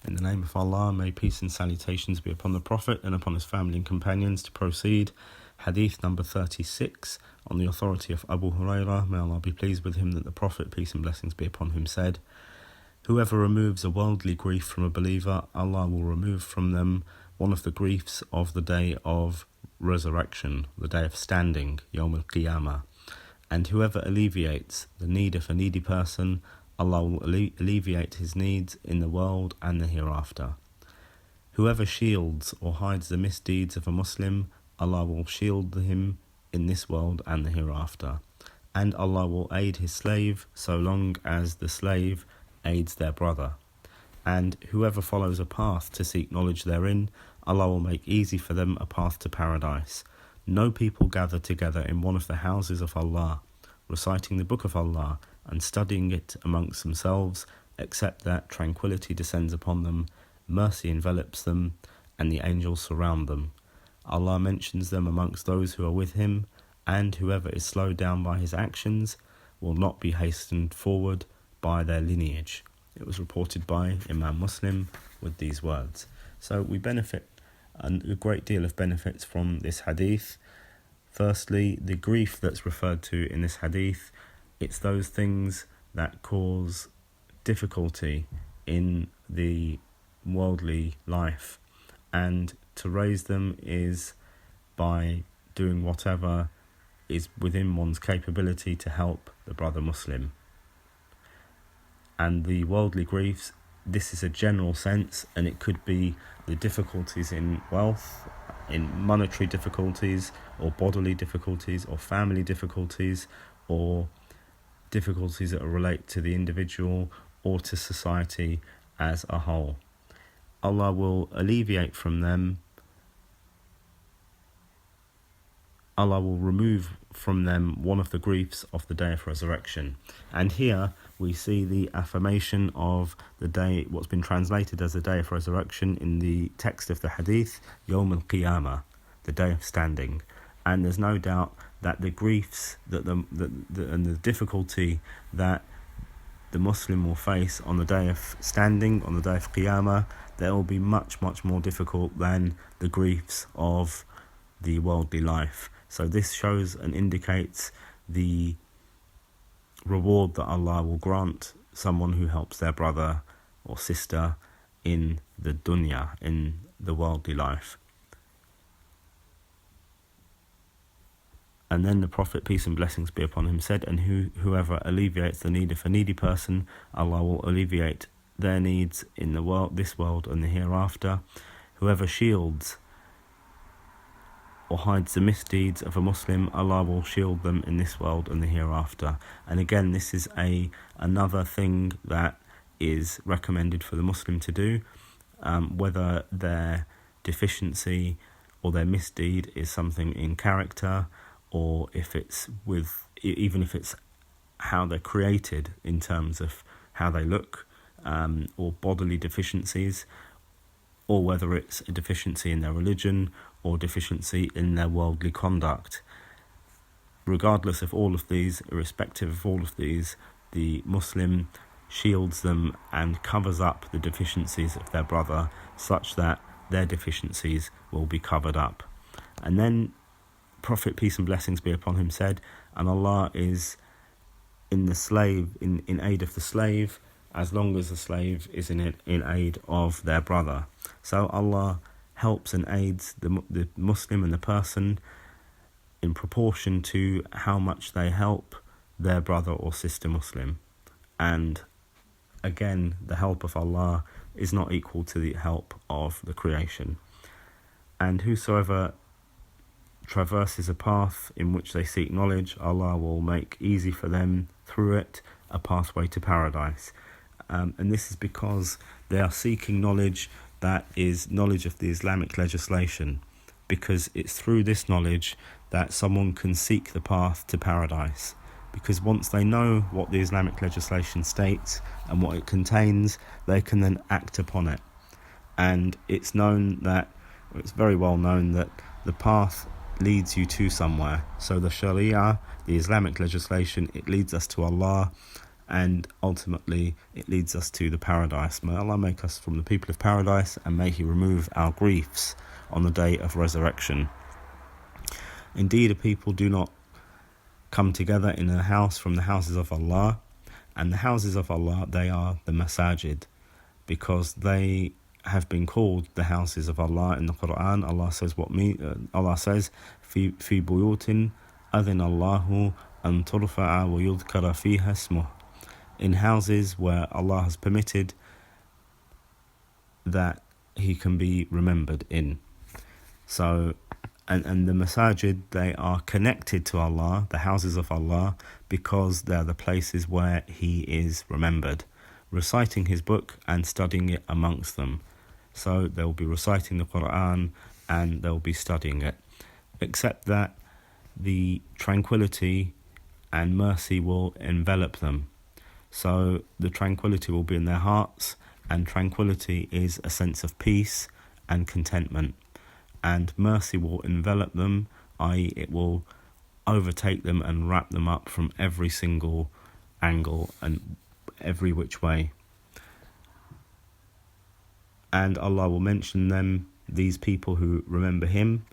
In the name of Allah, may peace and salutations be upon the Prophet and upon his family and companions. To proceed, Hadith number 36, on the authority of Abu Hurayrah, may Allah be pleased with him, that the Prophet, peace and blessings be upon him, said, "Whoever removes a worldly grief from a believer, Allah will remove from them one of the griefs of the day of resurrection, the day of standing, Yawm al-Qiyamah. And whoever alleviates the need of a needy person, Allah will alleviate his needs in the world and the hereafter. Whoever shields or hides the misdeeds of a Muslim, Allah will shield him in this world and the hereafter. And Allah will aid his slave so long as the slave aids their brother. And whoever follows a path to seek knowledge therein, Allah will make easy for them a path to paradise. No people gather together in one of the houses of Allah, reciting the book of Allah and studying it amongst themselves, except that tranquillity descends upon them, mercy envelops them, and the angels surround them. Allah mentions them amongst those who are with him, and whoever is slowed down by his actions will not be hastened forward by their lineage." It was reported by Imam Muslim with these words. So we benefit a great deal of benefits from this hadith. Firstly, the grief that's referred to in this hadith, it's those things that cause difficulty in the worldly life, and to raise them is by doing whatever is within one's capability to help the brother Muslim. And the worldly griefs, this is a general sense, and it could be the difficulties in wealth, in monetary difficulties, or bodily difficulties, or family difficulties, or difficulties that relate to the individual or to society as a whole. Allah will alleviate from them, Allah will remove from them one of the griefs of the day of resurrection. And here we see the affirmation of the day, what's been translated as the day of resurrection in the text of the hadith, Yawm al-Qiyamah, the day of standing. And there's no doubt that the griefs and the difficulty that the Muslim will face on the day of standing, on the day of Qiyamah, that will be much, much more difficult than the griefs of the worldly life. So this shows and indicates the reward that Allah will grant someone who helps their brother or sister in the dunya, in the worldly life. And then the Prophet, peace and blessings be upon him, said, "And whoever alleviates the need of a needy person, Allah will alleviate their needs in the world, this world and the hereafter. Whoever shields or hides the misdeeds of a Muslim, Allah will shield them in this world and the hereafter." And again, this is another thing that is recommended for the Muslim to do, whether their deficiency or their misdeed is something in character, or if it's even if it's how they're created in terms of how they look, or bodily deficiencies, or whether it's a deficiency in their religion or deficiency in their worldly conduct. Regardless of all of these, irrespective of all of these, the Muslim shields them and covers up the deficiencies of their brother, such that their deficiencies will be covered up. And then Prophet, peace and blessings be upon him, said, "And Allah is in aid of the slave, as long as the slave is in aid of their brother." So Allah helps and aids the Muslim and the person in proportion to how much they help their brother or sister Muslim. And again, the help of Allah is not equal to the help of the creation. And whosoever traverses a path in which they seek knowledge, Allah will make easy for them through it a pathway to paradise. And this is because they are seeking knowledge that is knowledge of the Islamic legislation, because it's through this knowledge that someone can seek the path to paradise. Because once they know what the Islamic legislation states and what it contains, they can then act upon it. And it's very well known that the path leads you to somewhere. So the Sharia, the Islamic legislation, it leads us to Allah, and ultimately it leads us to the paradise. May Allah make us from the people of paradise, and may He remove our griefs on the day of resurrection. Indeed, a people do not come together in a house from the houses of Allah, and the houses of Allah, they are the masajid, because they have been called the houses of Allah in the Quran. Allah says, fi buyutin adhina Allahu an turfa'a wa yudhkara fiha ismuh, in houses where Allah has permitted that He can be remembered in. So, and the masajid, they are connected to Allah, the houses of Allah, because they are the places where He is remembered, reciting His book and studying it amongst them. So they'll be reciting the Quran and they'll be studying it, except that the tranquillity and mercy will envelop them. So the tranquility will be in their hearts, and tranquility is a sense of peace and contentment. And mercy will envelop them, i.e. it will overtake them and wrap them up from every single angle and every which way. And Allah will mention them, these people who remember Him,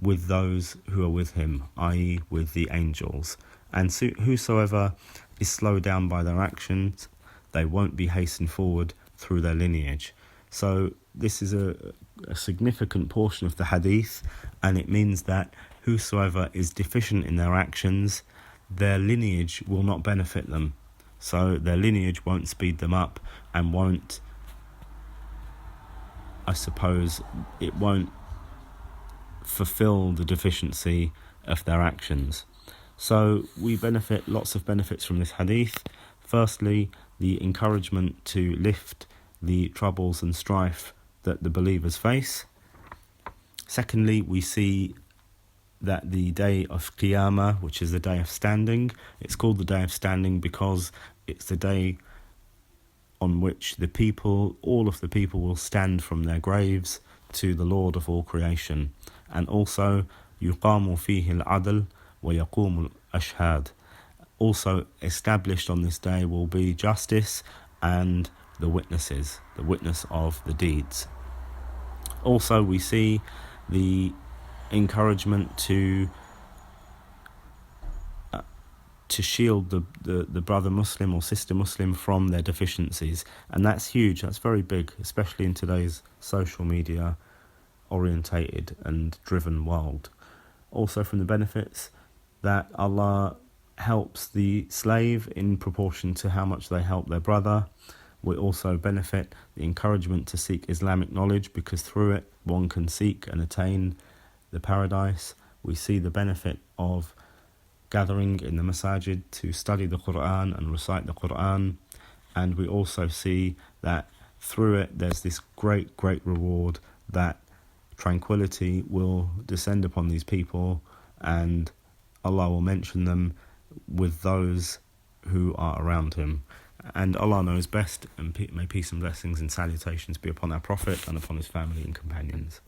with those who are with Him, i.e. with the angels. And whosoever is slowed down by their actions, they won't be hastened forward through their lineage. So this is a significant portion of the hadith, and it means that whosoever is deficient in their actions, their lineage will not benefit them. So their lineage won't speed them up, and won't fulfill the deficiency of their actions. So we benefit lots of benefits from this hadith. Firstly, the encouragement to lift the troubles and strife that the believers face. Secondly, we see that the day of Qiyamah, which is the day of standing, it's called the day of standing because it's the day on which all of the people will stand from their graves to the Lord of all creation. And also, يُقَامُ فِيهِ الْعَدْلُ وَيَقُومُ الْأَشْهَادُ. Also established on this day will be justice and the witnesses, the witness of the deeds. Also, we see the encouragement to shield the brother Muslim or sister Muslim from their deficiencies, and that's huge, that's very big, especially in today's social media orientated and driven world. Also from the benefits, that Allah helps the slave in proportion to how much they help their brother. We also benefit the encouragement to seek Islamic knowledge, because through it one can seek and attain the paradise. We see the benefit of gathering in the masajid to study the Quran and recite the Quran, and we also see that through it there's this great reward, that tranquility will descend upon these people and Allah will mention them with those who are around Him. And Allah knows best, and may peace and blessings and salutations be upon our Prophet and upon his family and companions.